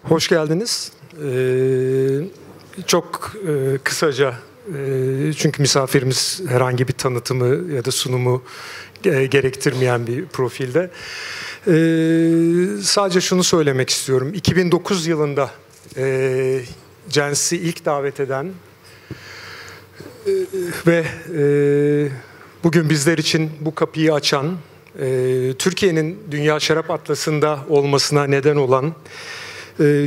Hoş geldiniz. Çok kısaca, çünkü misafirimiz herhangi bir tanıtımı ya da sunumu gerektirmeyen bir profilde. Sadece şunu söylemek istiyorum. 2009 yılında Jens'i ilk davet eden ve bugün bizler için bu kapıyı açan, Türkiye'nin Dünya Şarap Atlası'nda olmasına neden olan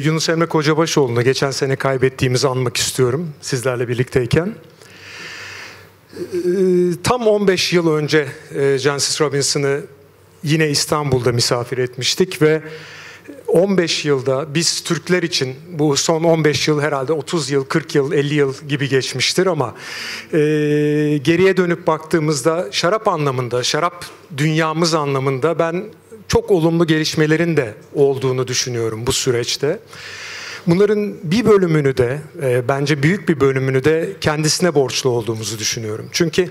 Yunus Emre Kocabaşoğlu'nu geçen sene kaybettiğimizi anmak istiyorum sizlerle birlikteyken. Tam 15 yıl önce Jancis Robinson'ı yine İstanbul'da misafir etmiştik ve 15 yılda biz Türkler için, bu son 15 yıl herhalde 30 yıl, 40 yıl, 50 yıl gibi geçmiştir ama geriye dönüp baktığımızda şarap anlamında, şarap dünyamız anlamında ben çok olumlu gelişmelerin de olduğunu düşünüyorum bu süreçte. Bunların bir bölümünü de, bence büyük bir bölümünü de kendisine borçlu olduğumuzu düşünüyorum. Çünkü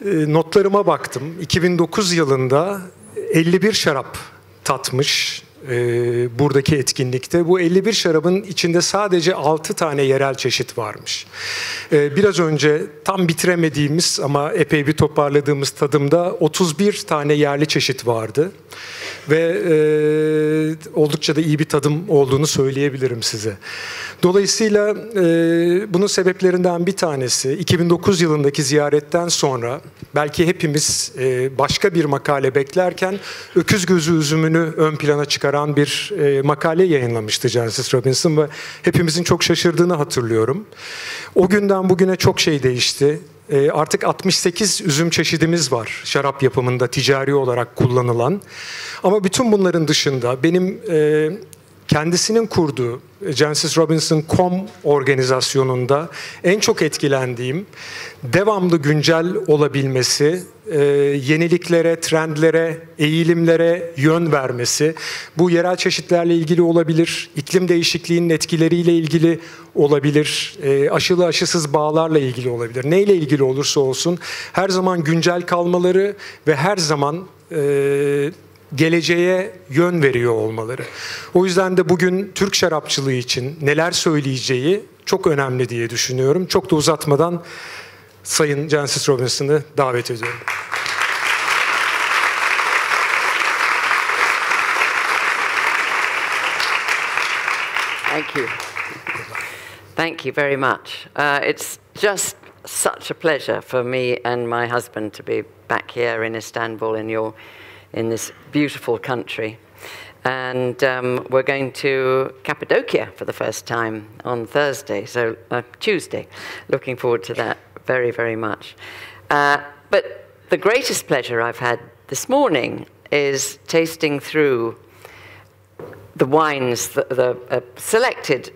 notlarıma baktım, 2009 yılında 51 şarap tatmış buradaki etkinlikte. Bu 51 şarabın içinde sadece 6 tane yerel çeşit varmış. Biraz önce tam bitiremediğimiz ama epey bir toparladığımız tadımda 31 tane yerli çeşit vardı. Ve oldukça da iyi bir tadım olduğunu söyleyebilirim size. Dolayısıyla bunun sebeplerinden bir tanesi 2009 yılındaki ziyaretten sonra belki hepimiz başka bir makale beklerken öküz gözü üzümünü ön plana çıkaran bir makale yayınlamıştı Jancis Robinson ve hepimizin çok şaşırdığını hatırlıyorum. O günden bugüne çok şey değişti. Artık 68 üzüm çeşidimiz var şarap yapımında ticari olarak kullanılan. Ama bütün bunların dışında benim kendisinin kurduğu JancisRobinson.com organizasyonunda en çok etkilendiğim devamlı güncel olabilmesi, yeniliklere, trendlere, eğilimlere yön vermesi. Bu yerel çeşitlerle ilgili olabilir, iklim değişikliğinin etkileriyle ilgili olabilir, aşılı aşısız bağlarla ilgili olabilir. Neyle ilgili olursa olsun her zaman güncel kalmaları ve her zaman geleceğe yön veriyor olmaları. O yüzden de bugün Türk şarapçılığı için neler söyleyeceği çok önemli diye düşünüyorum. Çok da uzatmadan Sayın Jancis Robinson'ı davet ediyorum. Thank you. Thank you very much. It's just such a pleasure for me and my husband to be back here in Istanbul in this beautiful country. And we're going to Cappadocia for the first time on Thursday, so Tuesday. Looking forward to that very, very much. But the greatest pleasure I've had this morning is tasting through the wines that are selected,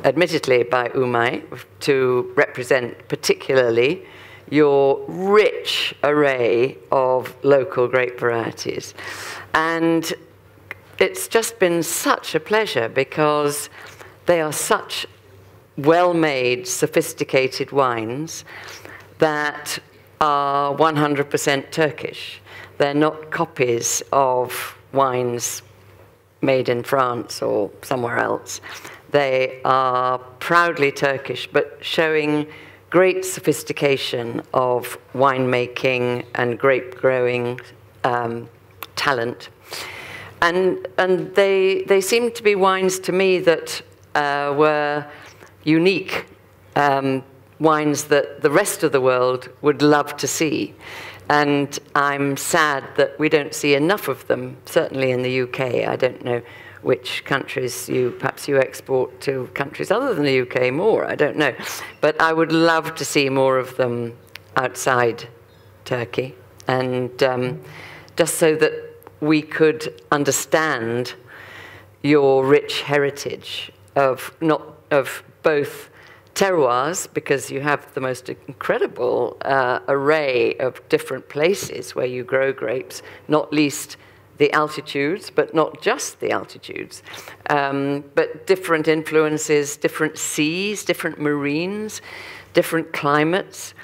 admittedly by Umay, to represent particularly your rich array of local grape varieties. And it's just been such a pleasure because they are such well-made, sophisticated wines that are 100% Turkish. They're not copies of wines made in France or somewhere else. They are proudly Turkish, but showing great sophistication of winemaking and grape growing talent. And they seem to be wines to me that were unique, wines that the rest of the world would love to see. And I'm sad that we don't see enough of them, certainly in the UK. I don't know which countries perhaps you export to countries other than the UK more, I don't know. But I would love to see more of them outside Turkey. And just so that we could understand your rich heritage of both terroirs, because you have the most incredible array of different places where you grow grapes, not least the altitudes, but not just the altitudes, but different influences, different seas, different marines, different climates.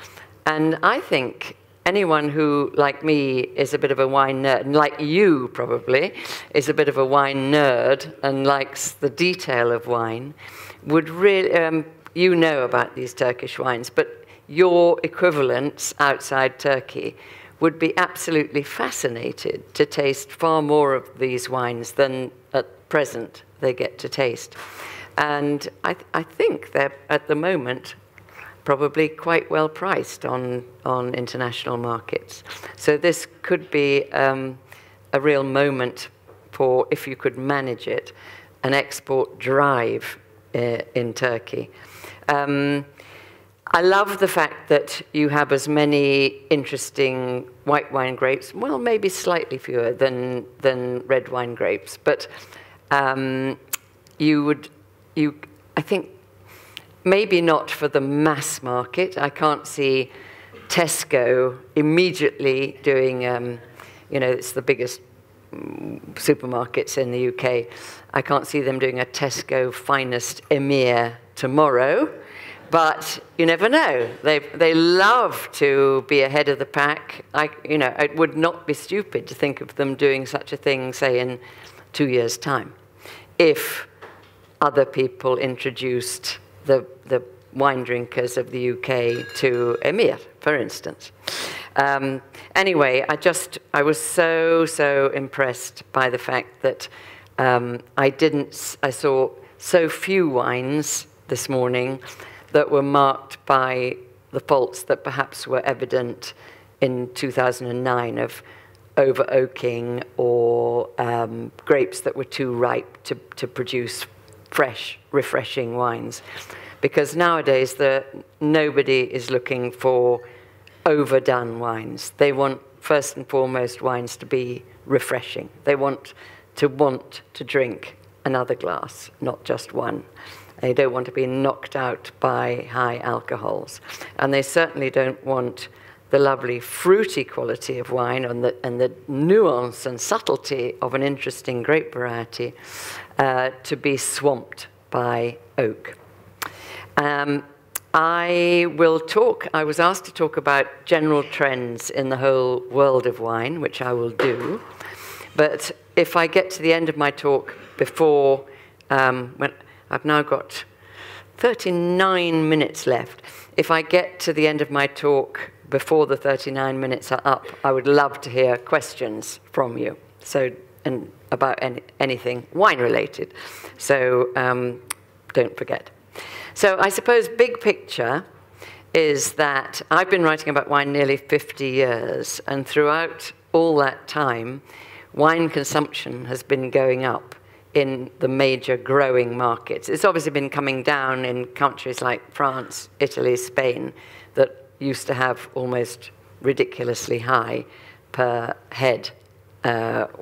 And I think anyone who, like me, is a bit of a wine nerd, and like you probably, is a bit of a wine nerd and likes the detail of wine, would really, you know about these Turkish wines, but your equivalents outside Turkey would be absolutely fascinated to taste far more of these wines than at present they get to taste. And I think they're, at the moment, probably quite well priced on international markets. So this could be a real moment for, if you could manage it, an export drive in Turkey. I love the fact that you have as many interesting white wine grapes, well, maybe slightly fewer than red wine grapes, but I think, maybe not for the mass market. I can't see Tesco immediately doing, you know, it's the biggest supermarkets in the UK. I can't see them doing a Tesco Finest Emir tomorrow. But you never know. They love to be ahead of the pack. You know, it would not be stupid to think of them doing such a thing, say, in 2 years' time, if other people introduced the wine drinkers of the UK to Emir, for instance. Anyway, I was so impressed by the fact that I saw so few wines this morning that were marked by the faults that perhaps were evident in 2009 of over-oaking or grapes that were too ripe to produce fresh, refreshing wines. Because nowadays, nobody is looking for overdone wines. They want, first and foremost, wines to be refreshing. They want to drink another glass, not just one. They don't want to be knocked out by high alcohols. And they certainly don't want the lovely fruity quality of wine and the nuance and subtlety of an interesting grape variety to be swamped by oak. I was asked to talk about general trends in the whole world of wine, which I will do. But if I get to the end of my talk before, when I've now got 39 minutes left. If I get to the end of my talk before the 39 minutes are up, I would love to hear questions from you. So, and about anything wine-related. So don't forget. So I suppose big picture is that I've been writing about wine nearly 50 years, and throughout all that time, wine consumption has been going up in the major growing markets. It's obviously been coming down in countries like France, Italy, Spain, that used to have almost ridiculously high per head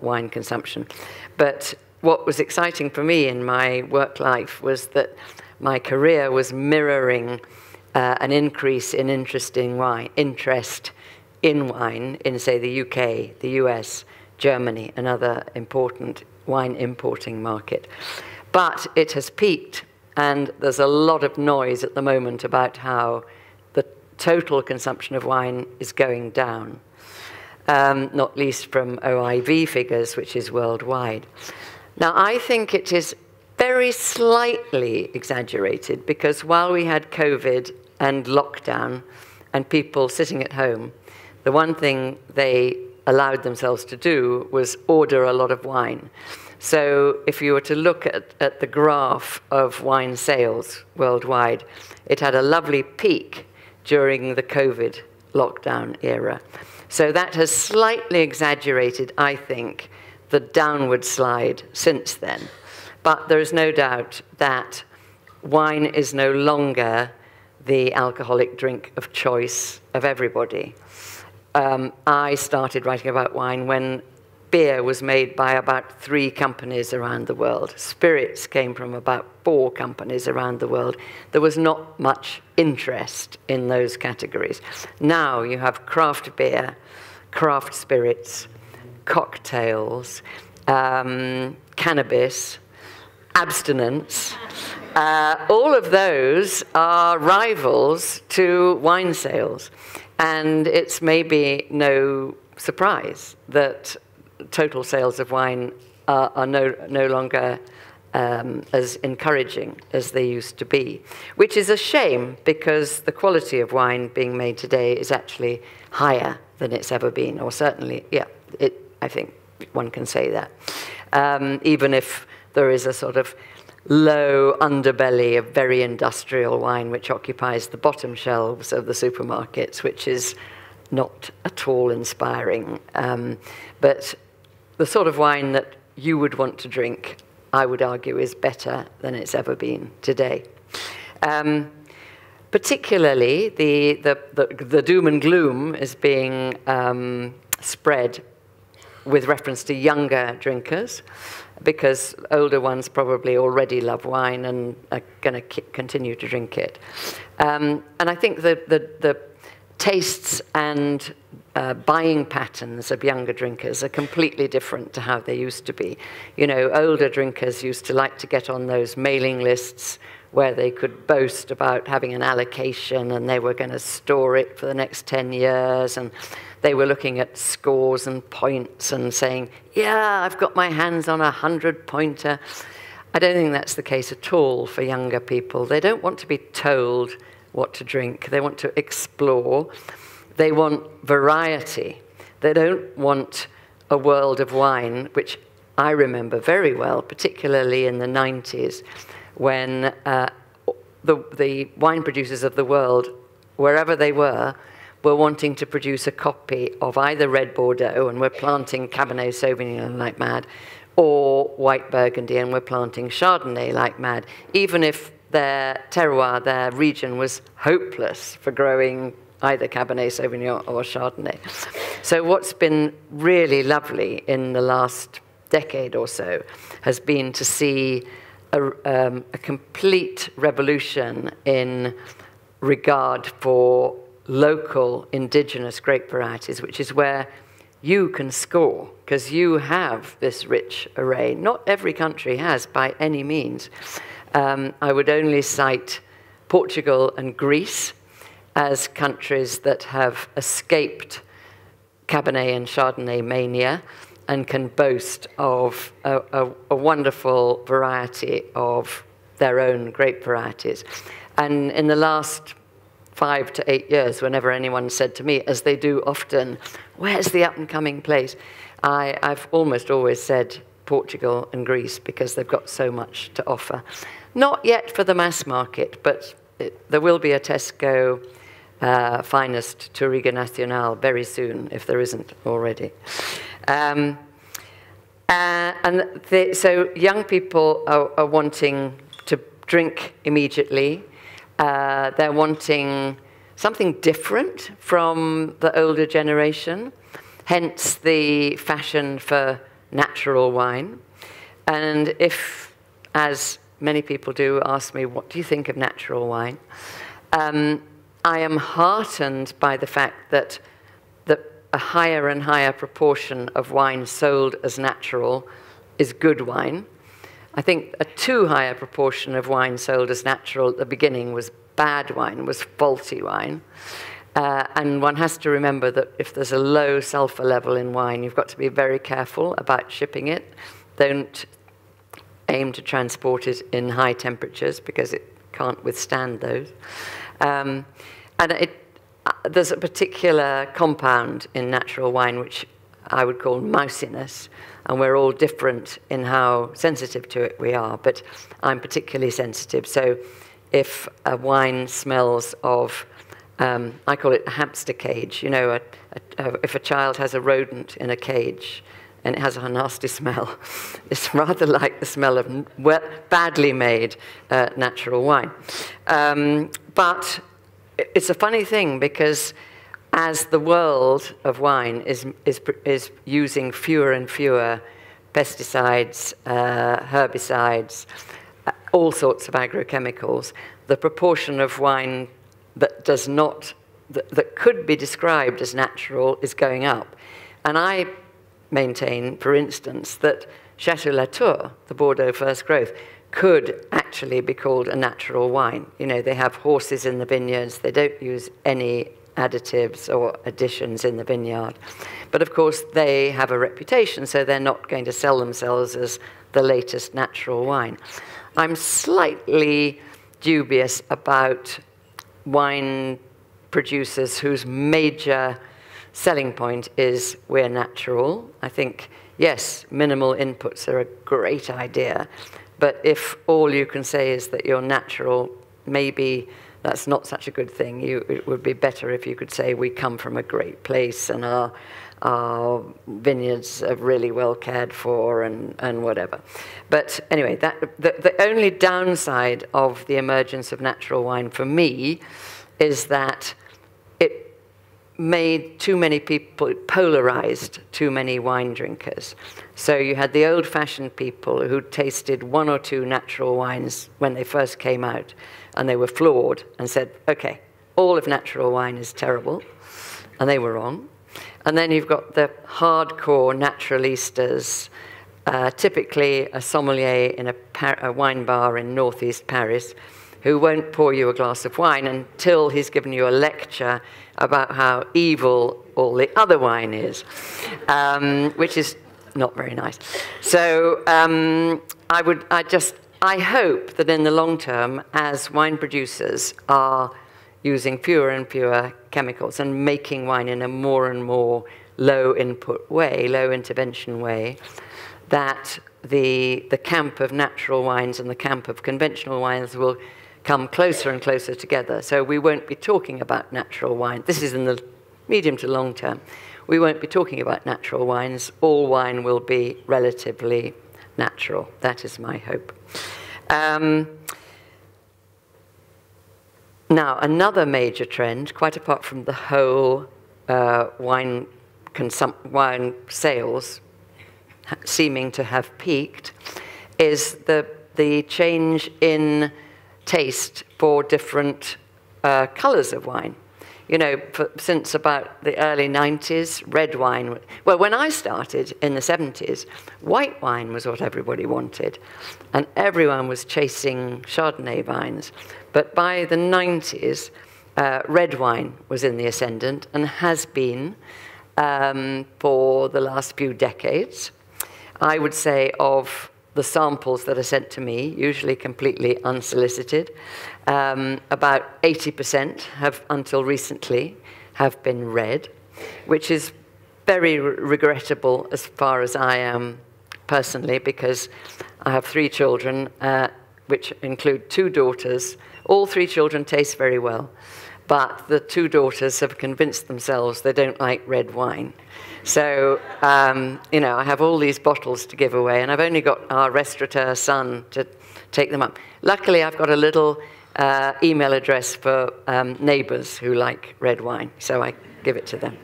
wine consumption. But what was exciting for me in my work life was that my career was mirroring an increase in interest in wine in, say, the UK, the US, Germany, another important wine importing market. But it has peaked, and there's a lot of noise at the moment about how the total consumption of wine is going down, not least from OIV figures, which is worldwide. Now, I think it is very slightly exaggerated, because while we had COVID and lockdown and people sitting at home, the one thing they allowed themselves to do was order a lot of wine. So if you were to look at the graph of wine sales worldwide, it had a lovely peak during the COVID lockdown era. So that has slightly exaggerated, I think, the downward slide since then. But there is no doubt that wine is no longer the alcoholic drink of choice of everybody. I started writing about wine when beer was made by about 3 companies around the world. Spirits came from about 4 companies around the world. There was not much interest in those categories. Now you have craft beer, craft spirits, cocktails, cannabis, abstinence. All of those are rivals to wine sales. And it's maybe no surprise that total sales of wine are no longer as encouraging as they used to be, which is a shame because the quality of wine being made today is actually higher than it's ever been, or certainly, yeah, I think one can say that. Even if there is a sort of low underbelly of very industrial wine which occupies the bottom shelves of the supermarkets, which is not at all inspiring. But the sort of wine that you would want to drink, I would argue, is better than it's ever been today. Particularly, the doom and gloom is being spread with reference to younger drinkers, because older ones probably already love wine and are going to continue to drink it. And I think the tastes and buying patterns of younger drinkers are completely different to how they used to be. You know, older drinkers used to like to get on those mailing lists where they could boast about having an allocation and they were going to store it for the next 10 years, and they were looking at scores and points and saying, yeah, I've got my hands on a 100-pointer. I don't think that's the case at all for younger people. They don't want to be told what to drink. They want to explore. They want variety. They don't want a world of wine, which I remember very well, particularly in the 90s, when the wine producers of the world, wherever they were wanting to produce a copy of either Red Bordeaux, and we're planting Cabernet Sauvignon like mad, or White Burgundy, and we're planting Chardonnay like mad, even if their terroir, their region, was hopeless for growing either Cabernet Sauvignon or Chardonnay. So what's been really lovely in the last decade or so has been to see a complete revolution in regard for local indigenous grape varieties, which is where you can score, because you have this rich array. Not every country has by any means. I would only cite Portugal and Greece as countries that have escaped Cabernet and Chardonnay mania and can boast of a wonderful variety of their own grape varieties. And in the last 5 to 8 years, whenever anyone said to me, as they do often, where's the up-and-coming place? I've almost always said Portugal and Greece, because they've got so much to offer. Not yet for the mass market, but there will be a Tesco finest Touriga Nacional very soon, if there isn't already. So young people are wanting to drink immediately. They're wanting something different from the older generation, hence the fashion for natural wine. And if, as many people do, ask me, what do you think of natural wine? I am heartened by the fact that a higher and higher proportion of wine sold as natural is good wine. I think a too high a proportion of wine sold as natural at the beginning was bad wine, was faulty wine. And one has to remember that if there's a low sulfur level in wine, you've got to be very careful about shipping it. Don't aim to transport it in high temperatures, because it can't withstand those. There's a particular compound in natural wine which I would call mousiness, and we're all different in how sensitive to it we are, but I'm particularly sensitive. So if a wine smells of, I call it a hamster cage, you know, if a child has a rodent in a cage and it has a nasty smell, it's rather like the smell of badly made natural wine. But it's a funny thing, because as the world of wine is using fewer and fewer pesticides, herbicides, all sorts of agrochemicals, the proportion of wine that that could be described as natural is going up. And I maintain, for instance, that Chateau Latour, the Bordeaux First Growth, could actually be called a natural wine. You know, they have horses in the vineyards, they don't use any additives or additions in the vineyard. But of course, they have a reputation, so they're not going to sell themselves as the latest natural wine. I'm slightly dubious about wine producers whose major selling point is we're natural. I think, yes, minimal inputs are a great idea, but if all you can say is that you're natural, maybe that's not such a good thing. It would be better if you could say we come from a great place and our vineyards are really well cared for and whatever. But anyway, the only downside of the emergence of natural wine for me is that it made too many people, polarized too many wine drinkers. So you had the old-fashioned people who tasted one or two natural wines when they first came out, and they were floored and said, okay, all of natural wine is terrible, and they were wrong. And then you've got the hardcore naturalistas, typically a sommelier in a wine bar in northeast Paris, who won't pour you a glass of wine until he's given you a lecture about how evil all the other wine is, which is not very nice. So I hope that in the long term, as wine producers are using fewer and fewer chemicals and making wine in a more and more low input way, low intervention way, that the camp of natural wines and the camp of conventional wines will come closer and closer together. So we won't be talking about natural wine. This is in the medium to long term. We won't be talking about natural wines. All wine will be relatively natural. That is my hope. Now, another major trend, quite apart from the whole wine sales seeming to have peaked, is the change in taste for different colors of wine. You know, since about the early 90s, red wine, well, when I started in the 70s, white wine was what everybody wanted, and everyone was chasing Chardonnay vines. But by the 90s, red wine was in the ascendant and has been for the last few decades. I would say of the samples that are sent to me, usually completely unsolicited, about 80% have, until recently, have been red, which is very regrettable as far as I am personally, because I have 3 children, which include 2 daughters. All 3 children taste very well, but the 2 daughters have convinced themselves they don't like red wine. So, you know, I have all these bottles to give away, and I've only got our restaurateur son to take them up. Luckily, I've got a little email address for neighbors who like red wine, so I give it to them.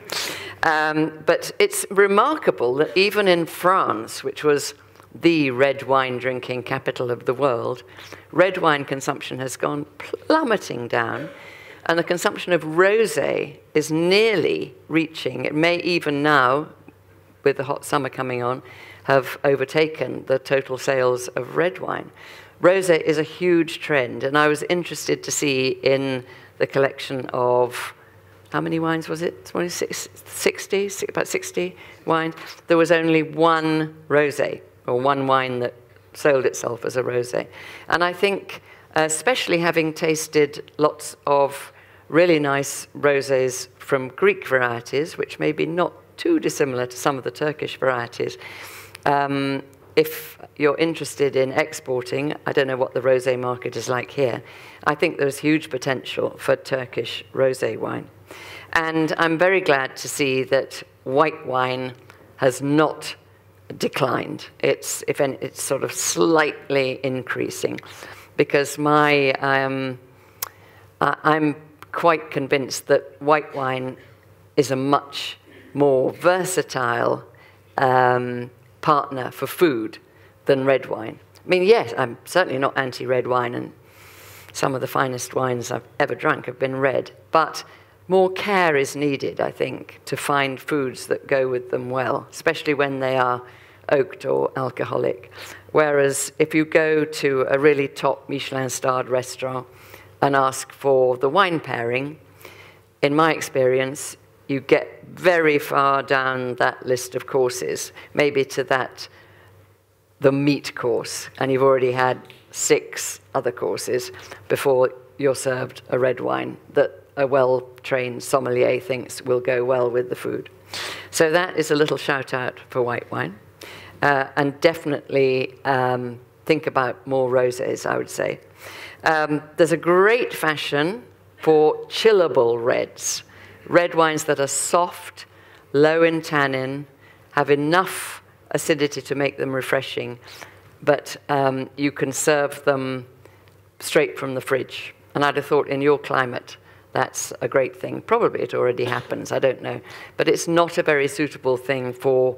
But it's remarkable that even in France, which was the red wine drinking capital of the world, red wine consumption has gone plummeting down. And the consumption of rosé is nearly reaching, it may even now, with the hot summer coming on, have overtaken the total sales of red wine. Rosé is a huge trend, and I was interested to see in the collection of, how many wines was it? 60, about 60 wines. There was only one rosé, or one wine that sold itself as a rosé. And I think, especially having tasted lots of really nice rosés from Greek varieties, which may be not too dissimilar to some of the Turkish varieties. If you're interested in exporting, I don't know what the rosé market is like here, I think there's huge potential for Turkish rosé wine. And I'm very glad to see that white wine has not declined. It's sort of slightly increasing, because I'm quite convinced that white wine is a much more versatile partner for food than red wine. I mean, yes, I'm certainly not anti-red wine, and some of the finest wines I've ever drunk have been red, but more care is needed, I think, to find foods that go with them well, especially when they are oaked or alcoholic. Whereas if you go to a really top Michelin-starred restaurant and ask for the wine pairing, in my experience, you get very far down that list of courses, maybe to the meat course, and you've already had 6 other courses before you're served a red wine that a well-trained sommelier thinks will go well with the food. So that is a little shout out for white wine. And definitely think about more rosés, I would say. There's a great fashion for chillable reds. Red wines that are soft, low in tannin, have enough acidity to make them refreshing, but you can serve them straight from the fridge. And I'd have thought in your climate, that's a great thing. Probably it already happens, I don't know. But it's not a very suitable thing for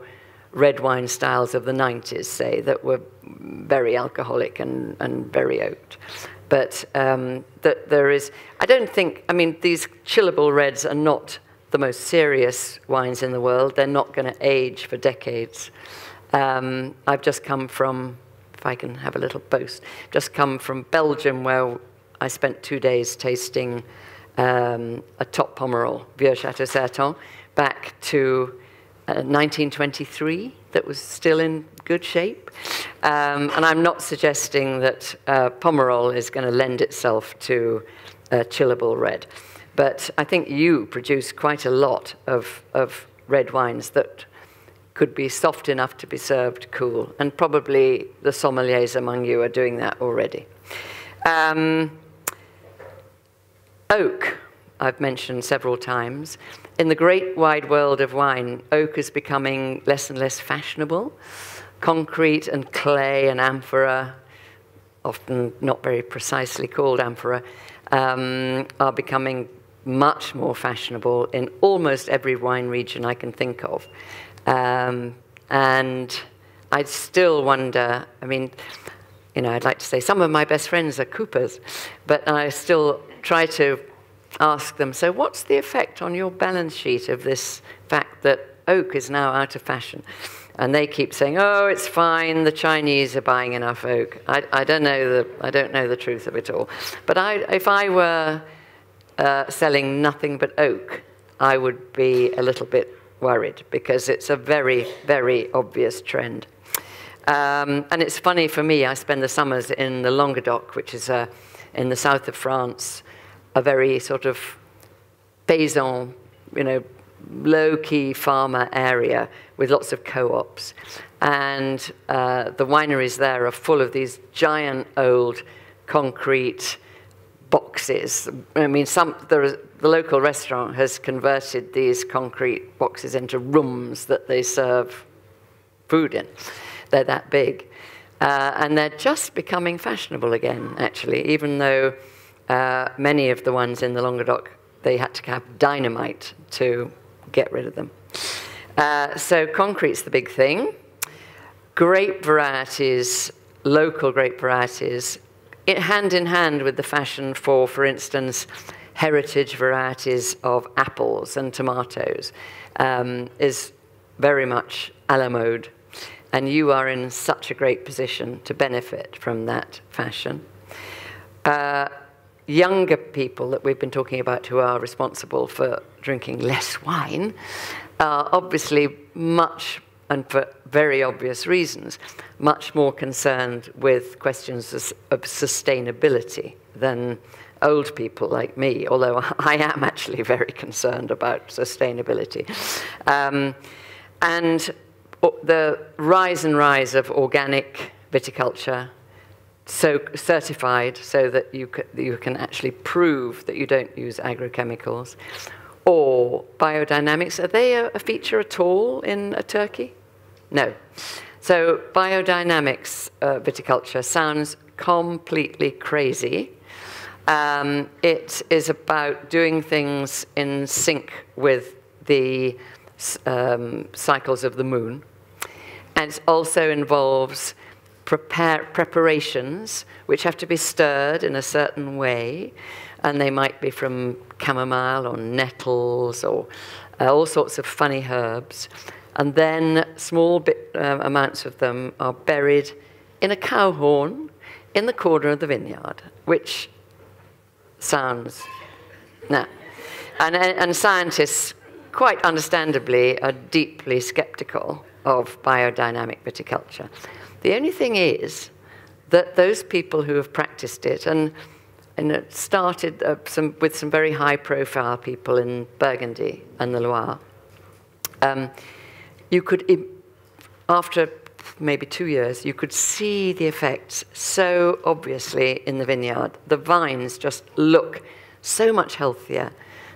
red wine styles of the 90s, say, that were very alcoholic and very oaked. But that there is, I don't think, I mean, these chillable reds are not the most serious wines in the world. They're not going to age for decades. I've just come from, if I can have a little boast, just come from Belgium, where I spent 2 days tasting a top Pomerol, Vieux Château Certain, back to 1923, that was still in good shape. And I'm not suggesting that Pomerol is going to lend itself to chillable red. But I think you produce quite a lot of red wines that could be soft enough to be served cool. And probably the sommeliers among you are doing that already. Oak, I've mentioned several times. In the great wide world of wine, oak is becoming less and less fashionable. Concrete and clay and amphora, often not very precisely called amphora, are becoming much more fashionable in almost every wine region I can think of. And I still wonder, I mean, you know, I'd like to say some of my best friends are coopers, but I still try to ask them, so what's the effect on your balance sheet of this fact that oak is now out of fashion? And they keep saying, oh, it's fine, the Chinese are buying enough oak. I don't know the truth of it all. But if I were selling nothing but oak, I would be a little bit worried, because it's a very, very obvious trend. And it's funny for me, I spend the summers in the Languedoc, which is in the south of France, a very sort of paysan, you know, low-key farmer area with lots of co-ops. And the wineries there are full of these giant old concrete boxes. I mean, the local restaurant has converted these concrete boxes into rooms that they serve food in. They're that big. And they're just becoming fashionable again, actually, even though many of the ones in the Languedoc, they had to have dynamite to get rid of them. So concrete's the big thing. Grape varieties, local grape varieties, hand in hand with the fashion for instance, heritage varieties of apples and tomatoes, is very much a la mode. And you are in such a great position to benefit from that fashion. Younger people that we've been talking about who are responsible for drinking less wine are obviously much, and for very obvious reasons, much more concerned with questions of sustainability than old people like me, although I am actually very concerned about sustainability. And the rise of organic viticulture, so certified so that you can actually prove that you don't use agrochemicals, or biodynamics, are they a feature at all in Turkey? No. So biodynamics viticulture sounds completely crazy. It is about doing things in sync with the cycles of the moon, and it also involves preparations which have to be stirred in a certain way, and they might be from chamomile or nettles or all sorts of funny herbs, and then small amounts of them are buried in a cow horn in the corner of the vineyard, which sounds... No. And scientists, quite understandably, are deeply skeptical of biodynamic viticulture. The only thing is that those people who have practiced it, and it started with some very high-profile people in Burgundy and the Loire, you could, after maybe 2 years, you could see the effects so obviously in the vineyard. The vines just look so much healthier.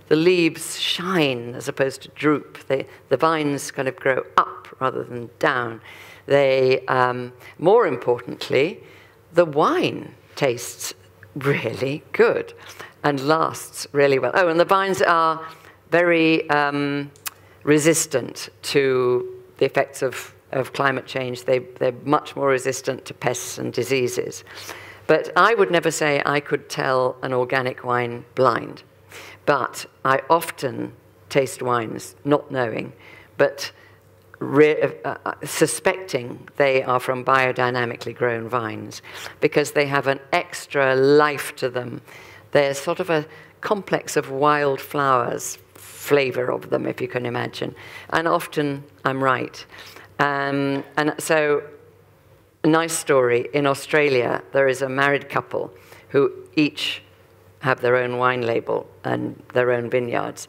The leaves shine as opposed to droop. The vines kind of grow up rather than down. They, more importantly, the wine tastes really good and lasts really well. Oh, and the vines are very resistant to the effects of climate change. They're much more resistant to pests and diseases. But I would never say I could tell an organic wine blind. But I often taste wines not knowing, but suspecting they are from biodynamically grown vines because they have an extra life to them. They're sort of a complex of wildflowers, flavor of them, if you can imagine. And often I'm right. And so, a nice story. In Australia, there is a married couple who each have their own wine label and their own vineyards.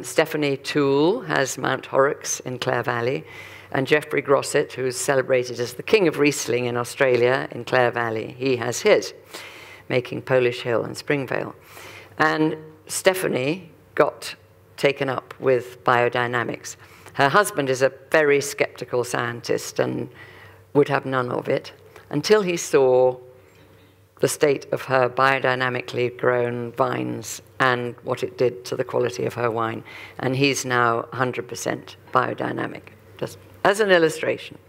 Stephanie Toole has Mount Horrocks in Clare Valley, and Geoffrey Grosset, who's celebrated as the king of Riesling in Australia in Clare Valley, he has his, making Polish Hill and Springvale. And Stephanie got taken up with biodynamics. Her husband is a very skeptical scientist and would have none of it until he saw the state of her biodynamically grown vines and what it did to the quality of her wine. And he's now 100% biodynamic, just as an illustration.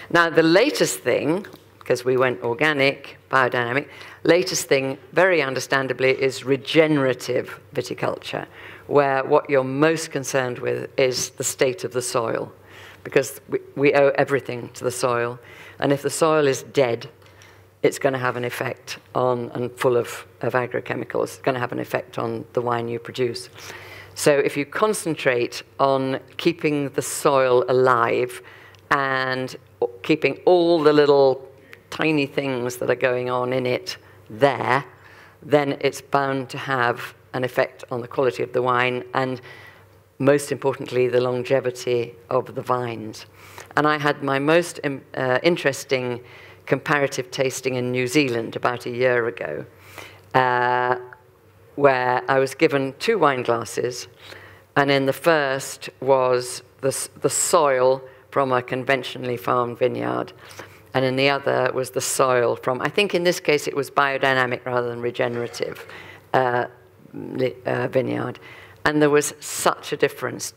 Now, the latest thing, because we went organic, biodynamic, latest thing, very understandably, is regenerative viticulture, where what you're most concerned with is the state of the soil, because we owe everything to the soil. And if the soil is dead, it's going to have an effect on, and full of agrochemicals, it's going to have an effect on the wine you produce. So if you concentrate on keeping the soil alive and keeping all the little tiny things that are going on in it there, then it's bound to have an effect on the quality of the wine and, most importantly, the longevity of the vines. And I had my most interesting comparative tasting in New Zealand about a year ago, where I was given 2 wine glasses, and in the first was the soil from a conventionally farmed vineyard, and in the other was the soil from, I think in this case it was biodynamic rather than regenerative vineyard. And there was such a difference,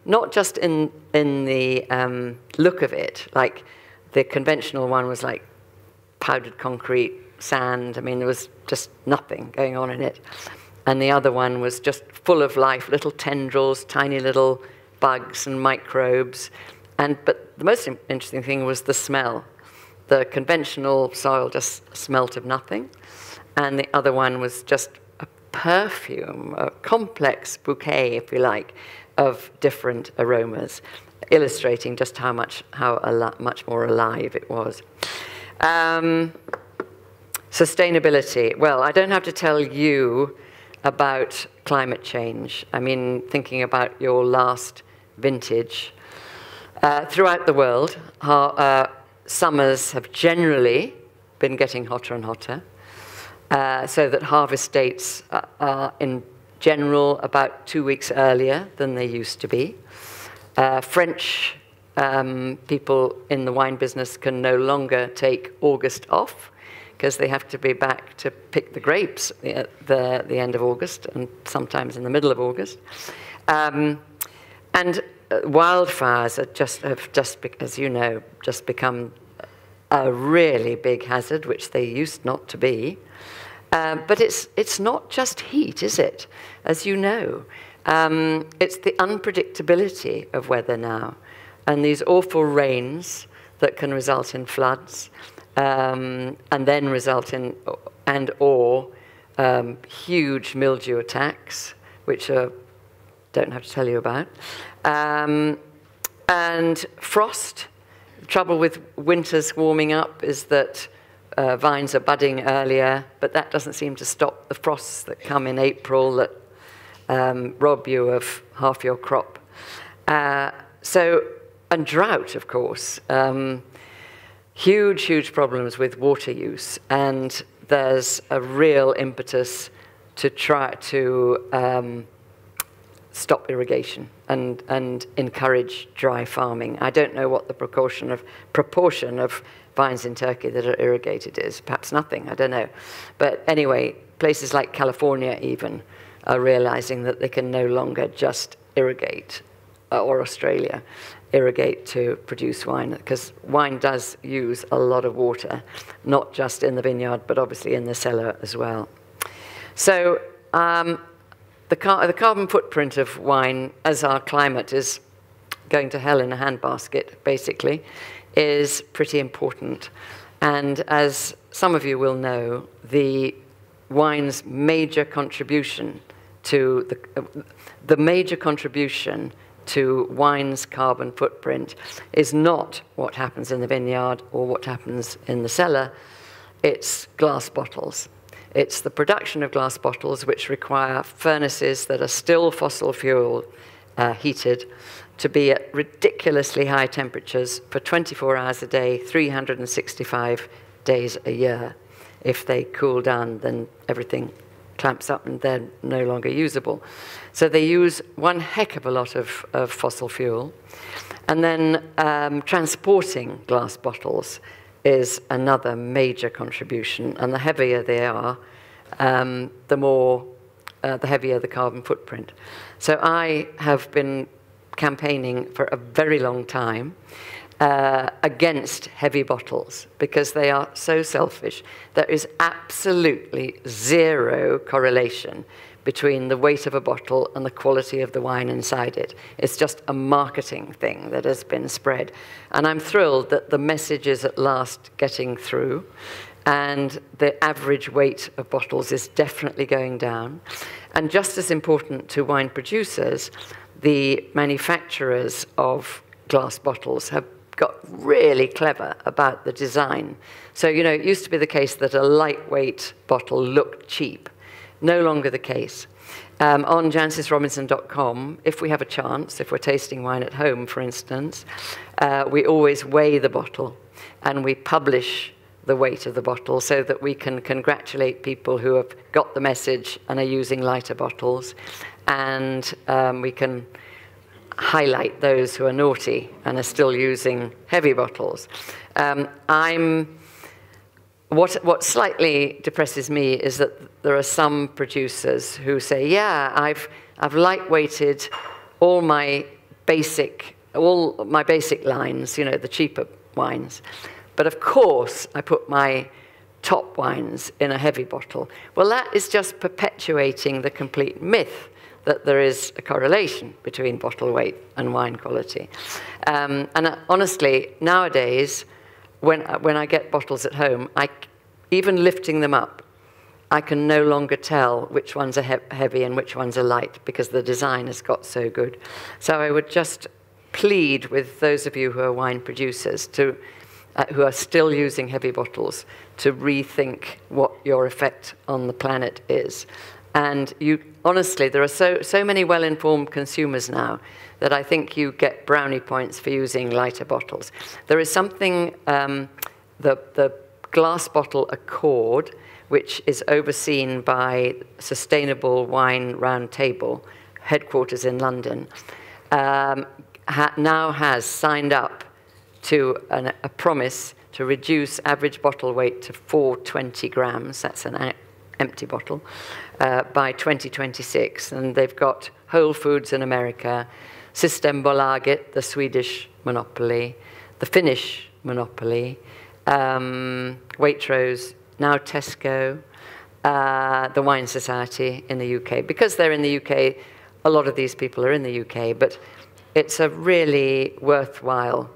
not just in the look of it, like the conventional one was like powdered concrete, sand. I mean, there was just nothing going on in it. And the other one was just full of life, little tendrils, tiny little bugs and microbes. But the most interesting thing was the smell. The conventional soil just smelt of nothing. And the other one was just a perfume, a complex bouquet, if you like, of different aromas, illustrating just how much more alive it was. Sustainability. Well, I don't have to tell you about climate change. I mean, thinking about your last vintage. Throughout the world, summers have generally been getting hotter and hotter, so that harvest dates are in general about 2 weeks earlier than they used to be. French people in the wine business can no longer take August off because they have to be back to pick the grapes at the end of August and sometimes in the middle of August. And wildfires have just, as you know, just become a really big hazard, which they used not to be. But it's not just heat, is it? As you know, it's the unpredictability of weather now, and these awful rains that can result in floods, and then result in or huge mildew attacks, which I don't have to tell you about. And frost. The trouble with winters warming up is that vines are budding earlier, but that doesn't seem to stop the frosts that come in April that rob you of half your crop. And drought, of course. Huge problems with water use, and there's a real impetus to try to stop irrigation and encourage dry farming. I don't know what the proportion of vines in Turkey that are irrigated is. Perhaps nothing, I don't know. But anyway, places like California even are realizing that they can no longer just irrigate, or Australia, irrigate to produce wine, because wine does use a lot of water, not just in the vineyard, but obviously in the cellar as well. So the carbon footprint of wine, as our climate is going to hell in a handbasket, basically, is pretty important. And as some of you will know, the wine's major contribution to the major contribution to wine's carbon footprint is not what happens in the vineyard or what happens in the cellar. It's glass bottles. It's the production of glass bottles which require furnaces that are still fossil fuel heated to be at ridiculously high temperatures for 24 hours a day, 365 days a year. If they cool down, then everything clamps up and they're no longer usable. So they use one heck of a lot of fossil fuel. And then transporting glass bottles is another major contribution. And the heavier they are, the heavier the carbon footprint. So I have been campaigning for a very long time against heavy bottles because they are so selfish. There is absolutely zero correlation between the weight of a bottle and the quality of the wine inside it. It's just a marketing thing that has been spread. And I'm thrilled that the message is at last getting through, and the average weight of bottles is definitely going down. And just as important to wine producers, the manufacturers of glass bottles have got really clever about the design. So, you know, it used to be the case that a lightweight bottle looked cheap. No longer the case. On jancisrobinson.com, if we have a chance, if we're tasting wine at home, for instance, we always weigh the bottle and we publish the weight of the bottle so that we can congratulate people who have got the message and are using lighter bottles, and we can highlight those who are naughty and are still using heavy bottles. What slightly depresses me is that there are some producers who say, yeah, I've lightweighted all my basic lines, you know, the cheaper wines. But of course, I put my top wines in a heavy bottle. Well, that is just perpetuating the complete myth that there is a correlation between bottle weight and wine quality. And honestly, nowadays, when I get bottles at home, even lifting them up, I can no longer tell which ones are heavy and which ones are light because the design has got so good. So I would just plead with those of you who are wine producers who are still using heavy bottles to rethink what your effect on the planet is. And honestly, there are so many well-informed consumers now that I think you get brownie points for using lighter bottles. There is something, the Glass Bottle Accord, which is overseen by Sustainable Wine Roundtable, headquarters in London, now has signed up to a promise to reduce average bottle weight to 420 grams, that's an empty bottle, by 2026. And they've got Whole Foods in America, Systembolaget, the Swedish monopoly, the Finnish monopoly, Waitrose, now Tesco, the Wine Society in the UK. Because they're in the UK, a lot of these people are in the UK, but it's a really worthwhile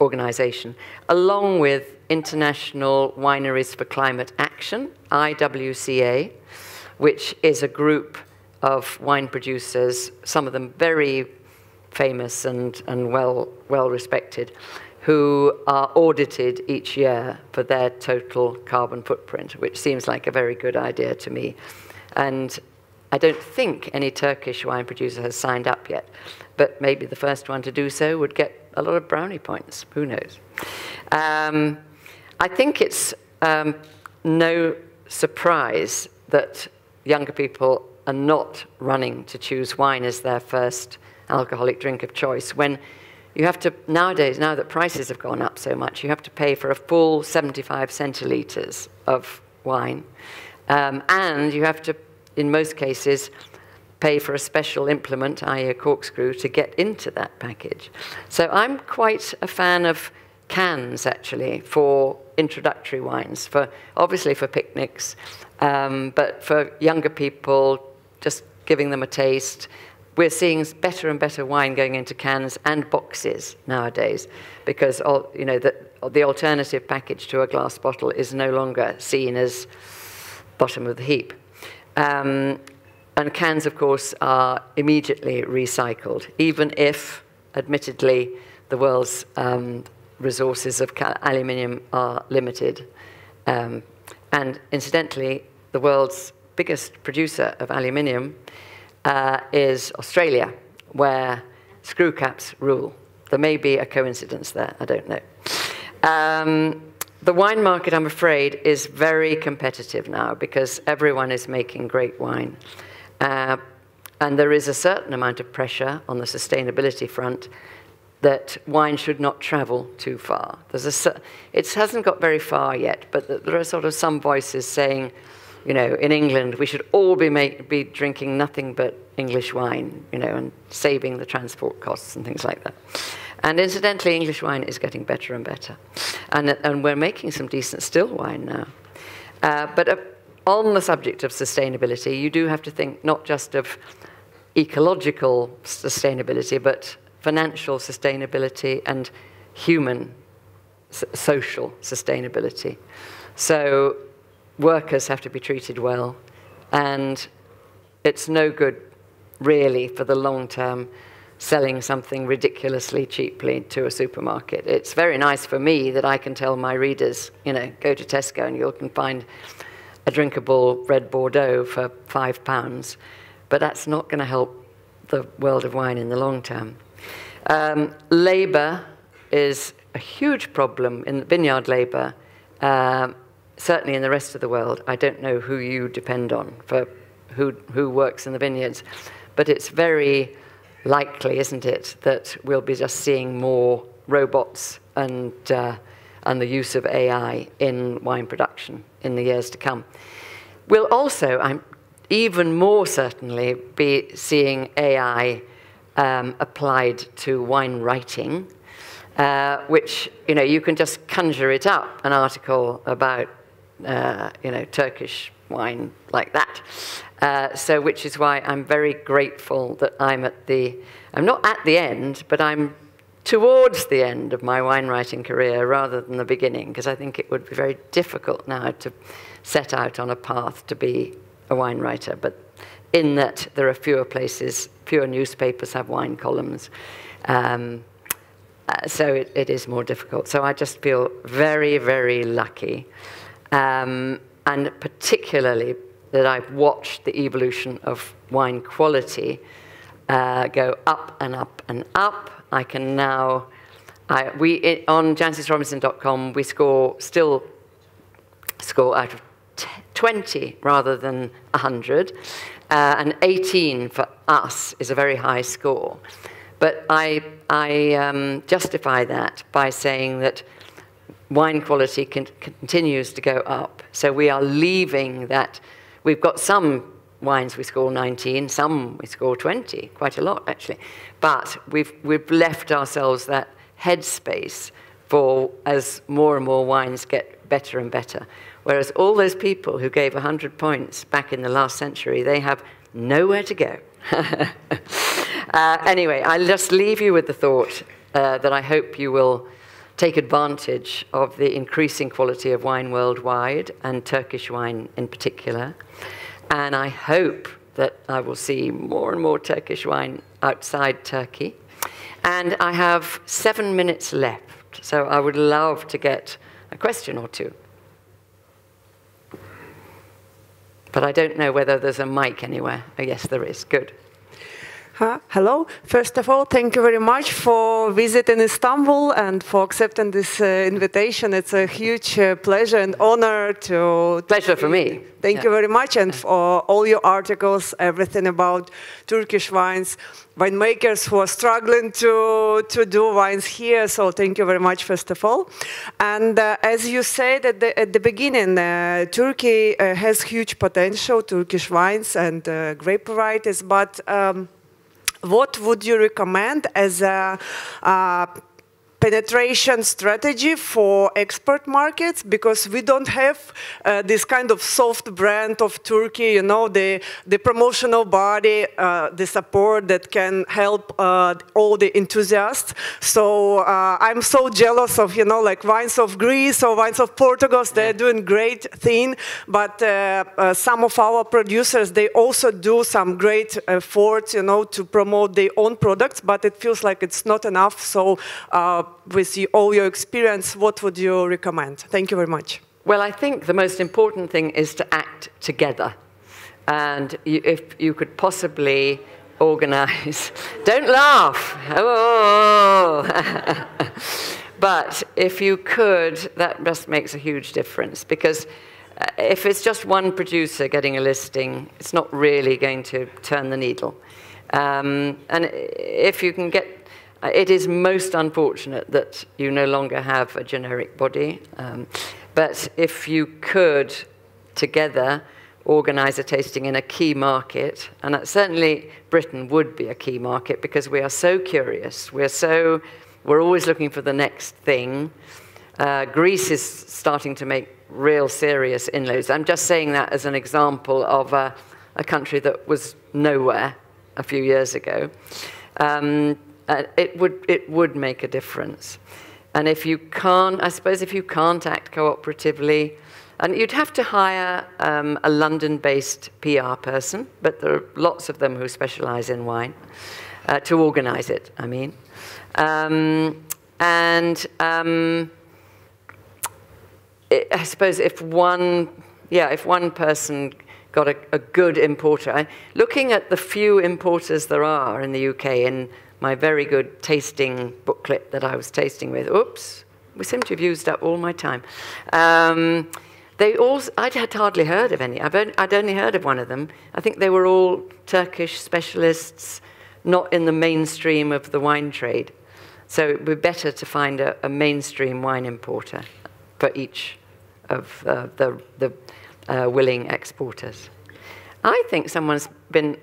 organization, along with International Wineries for Climate Action, IWCA, which is a group of wine producers, some of them very famous and well respected, who are audited each year for their total carbon footprint, which seems like a very good idea to me. And I don't think any Turkish wine producer has signed up yet, but maybe the first one to do so would get a lot of brownie points. Who knows? I think it's no surprise that younger people are not running to choose wine as their first alcoholic drink of choice, when you have to, nowadays, now that prices have gone up so much, you have to pay for a full 75 centilitres of wine, and you have to, in most cases, pay for a special implement, i.e. a corkscrew, to get into that package. So I'm quite a fan of cans, actually, for introductory wines, obviously for picnics, but for younger people, just giving them a taste. We're seeing better and better wine going into cans and boxes nowadays, because the alternative package to a glass bottle is no longer seen as bottom of the heap. And cans, of course, are immediately recycled, even if, admittedly, the world's resources of aluminium are limited. And incidentally, the world's biggest producer of aluminium is Australia, where screw caps rule. There may be a coincidence there, I don't know. The wine market, I'm afraid, is very competitive now because everyone is making great wine. And there is a certain amount of pressure on the sustainability front that wine should not travel too far. It hasn't got very far yet, but there are sort of some voices saying, in England, we should all be drinking nothing but English wine, and saving the transport costs and things like that. And incidentally, English wine is getting better and better. And we're making some decent still wine now. But on the subject of sustainability, you do have to think not just of ecological sustainability, but financial sustainability and human social sustainability. So workers have to be treated well, and it's no good, really, for the long term, selling something ridiculously cheaply to a supermarket. It's very nice for me that I can tell my readers, go to Tesco and you can find a drinkable red Bordeaux for £5, but that's not going to help the world of wine in the long term. Labour is a huge problem in vineyard labour. Certainly in the rest of the world, I don't know who you depend on for who works in the vineyards, but it's very likely, isn't it, that we'll be just seeing more robots and the use of AI in wine production in the years to come. We'll also, even more certainly, be seeing AI applied to wine writing, which, you can just conjure it up, an article about Turkish wine like that. Which is why I'm very grateful that I'm not at the end, but I'm towards the end of my wine writing career rather than the beginning, because I think it would be very difficult now to set out on a path to be a wine writer, but in that there are fewer places, fewer newspapers have wine columns. So it is more difficult. So I just feel very, very lucky. And particularly that I've watched the evolution of wine quality go up and up and up. I can now, on JancysRobinson.com, we still score out of 20 rather than 100. And 18 for us is a very high score. But I justify that by saying that wine quality continues to go up. So we are leaving that. We've got some wines we score 19, some we score 20, quite a lot actually. But we've left ourselves that headspace for as more and more wines get better and better. Whereas all those people who gave 100 points back in the last century, they have nowhere to go. Anyway, I'll just leave you with the thought that I hope you will take advantage of the increasing quality of wine worldwide, and Turkish wine in particular. And I hope that I will see more and more Turkish wine outside Turkey. And I have 7 minutes left, so I would love to get a question or two. But I don't know whether there's a mic anywhere. Oh, yes, there is. Good. Hello. First of all, thank you very much for visiting Istanbul and for accepting this invitation. It's a huge pleasure and honor to... Pleasure for me. Thank you very much, and for all your articles, everything about Turkish wines, winemakers who are struggling to do wines here. So thank you very much, first of all. And as you said at the beginning, Turkey has huge potential, Turkish wines and grape varieties, but what would you recommend as a penetration strategy for export markets? Because we don't have this kind of soft brand of Turkey, you know, the promotional body, the support that can help all the enthusiasts. So I'm so jealous of, you know, like wines of Greece or wines of Portugal. They're doing great thing, but some of our producers, they also do some great efforts, you know, to promote their own products, but it feels like it's not enough. So with all your experience, what would you recommend? Thank you very much. Well, I think the most important thing is to act together. And if you could possibly organize, don't laugh, oh. But if you could, that just makes a huge difference, because if it's just one producer getting a listing, it's not really going to turn the needle. And if you can get, it is most unfortunate that you no longer have a generic body, but if you could together organize a tasting in a key market, and that certainly Britain would be a key market because we are so curious, we're always looking for the next thing. Greece is starting to make real serious inroads. I'm just saying that as an example of a country that was nowhere a few years ago. It would make a difference. And if you can't, I suppose if you can't act cooperatively, and you'd have to hire a London-based PR person, but there are lots of them who specialize in wine, to organize it, I mean. I suppose if one person got a good importer, looking at the few importers there are in the UK, in my very good tasting booklet that I was tasting with. Oops, we seem to have used up all my time. I'd had hardly heard of any. I'd only heard of one of them. I think they were all Turkish specialists, not in the mainstream of the wine trade. So it would be better to find a mainstream wine importer for each of the willing exporters. I think someone's been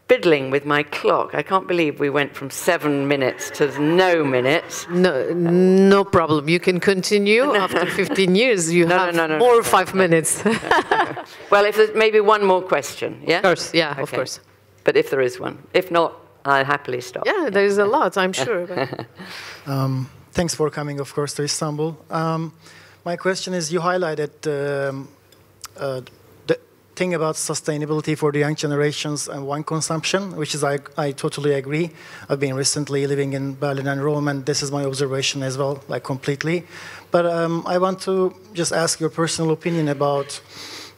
fiddling with my clock. I can't believe we went from 7 minutes to no minutes. No problem. You can continue. After 15 years, you have more 5 minutes. Well, if there's maybe one more question, yeah? Of course, yeah, okay. Of course. But if there is one. If not, I'll happily stop. Yeah, there's a lot, I'm sure. Thanks for coming, of course, to Istanbul. My question is, you highlighted the thing about sustainability for the young generations and wine consumption, which is I totally agree. I've been recently living in Berlin and Rome, and this is my observation as well, like completely. But I want to just ask your personal opinion about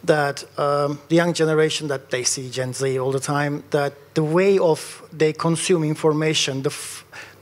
that the young generation that they see Gen Z all the time, that the way of they consume information, the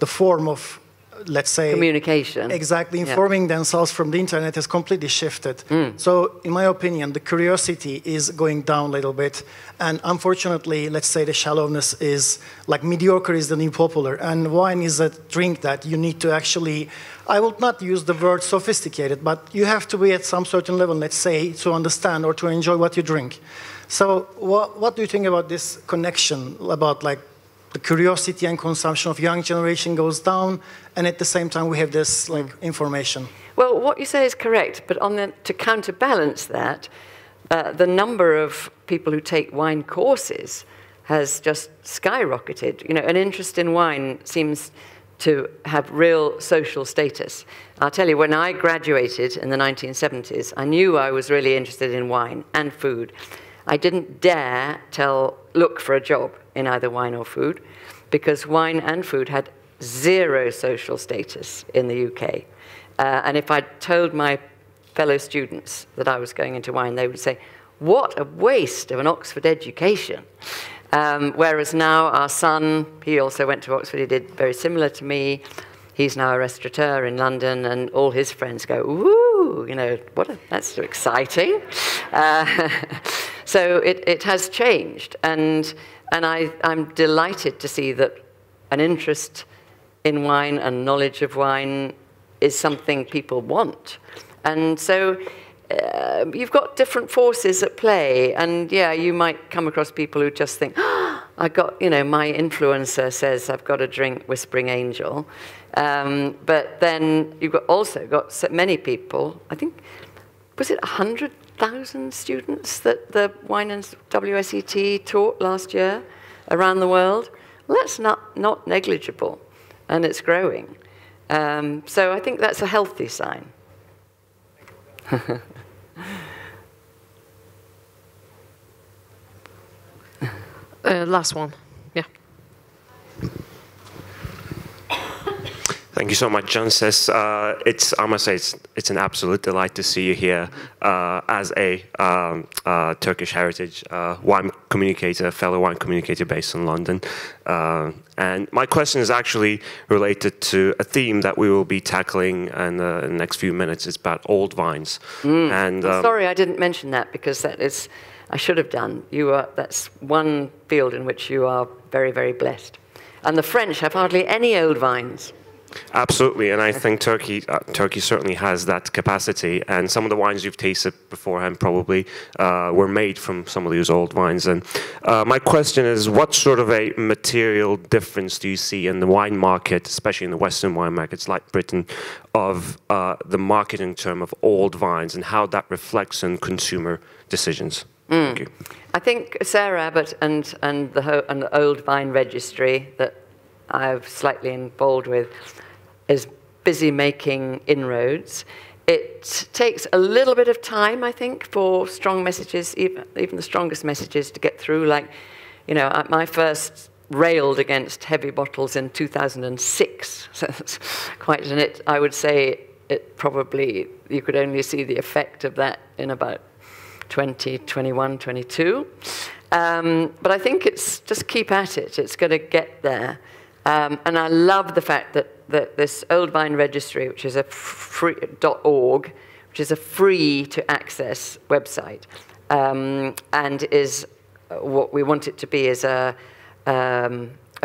form of, let's say, communication. Exactly, informing themselves from the internet has completely shifted. So, in my opinion, the curiosity is going down a little bit. And unfortunately, let's say the shallowness is, like mediocre is the new popular. And wine is a drink that you need to actually, I will not use the word sophisticated, but you have to be at some certain level, let's say, to understand or to enjoy what you drink. So, what do you think about this connection, about like, the curiosity and consumption of young generation goes down, and at the same time we have this like information? Well, what you say is correct, but to counterbalance that, the number of people who take wine courses has just skyrocketed. You know, an interest in wine seems to have real social status. I'll tell you, when I graduated in the 1970s, I knew I was really interested in wine and food. I didn't dare look for a job in either wine or food, because wine and food had zero social status in the UK. And if I'd told my fellow students that I was going into wine, they would say, what a waste of an Oxford education. Whereas now our son, he also went to Oxford, he did very similar to me. He's now a restaurateur in London, and all his friends go, ooh, you know, that's so exciting. So it has changed, and I'm delighted to see that an interest in wine and knowledge of wine is something people want. And so you've got different forces at play, and yeah, you might come across people who just think, I got, you know, my influencer says I've got to drink Whispering Angel. But then you've also got so many people, I think, was it 100,000 students that the Wine and WSET taught last year around the world? Well, that's not negligible, and it's growing. So I think that's a healthy sign. Last one, yeah. Thank you so much, Jancis. I must say, it's an absolute delight to see you here as a Turkish heritage wine communicator, fellow wine communicator based in London. And my question is actually related to a theme that we will be tackling in the next few minutes. It's about old vines. And sorry, I didn't mention that, because that is, I should have done. That's one field in which you are very, very blessed. And the French have hardly any old vines. Absolutely, and I think Turkey certainly has that capacity. And some of the wines you've tasted beforehand probably were made from some of these old vines. And my question is, what sort of a material difference do you see in the wine market, especially in the Western wine markets like Britain, of the marketing term of old vines and how that reflects on consumer decisions? Thank you. I think Sarah Abbott and the Old Vine Registry that I'm slightly involved with is busy making inroads. It takes a little bit of time, I think, for strong messages, even the strongest messages, to get through. Like, you know, my first railed against heavy bottles in 2006. So that's quite an it. I would say it probably, you could only see the effect of that in about 2021, 22. But I think it's just keep at it. It's going to get there. And I love the fact that this Old Vine Registry, which is a free.org, which is a free-to-access website, and is what we want it to be is a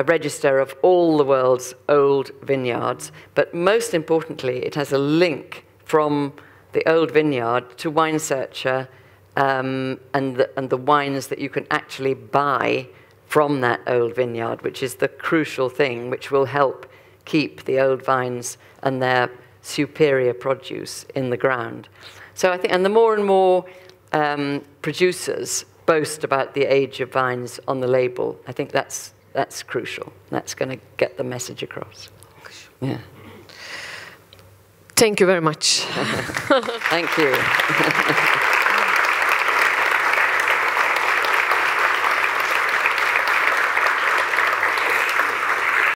register of all the world's old vineyards. But most importantly, it has a link from the old vineyard to Wine Searcher and the wines that you can actually buy from that old vineyard, which is the crucial thing, which will help keep the old vines and their superior produce in the ground. So I think, and the more and more producers boast about the age of vines on the label, I think that's crucial. That's going to get the message across. Yeah. Thank you very much. Thank you.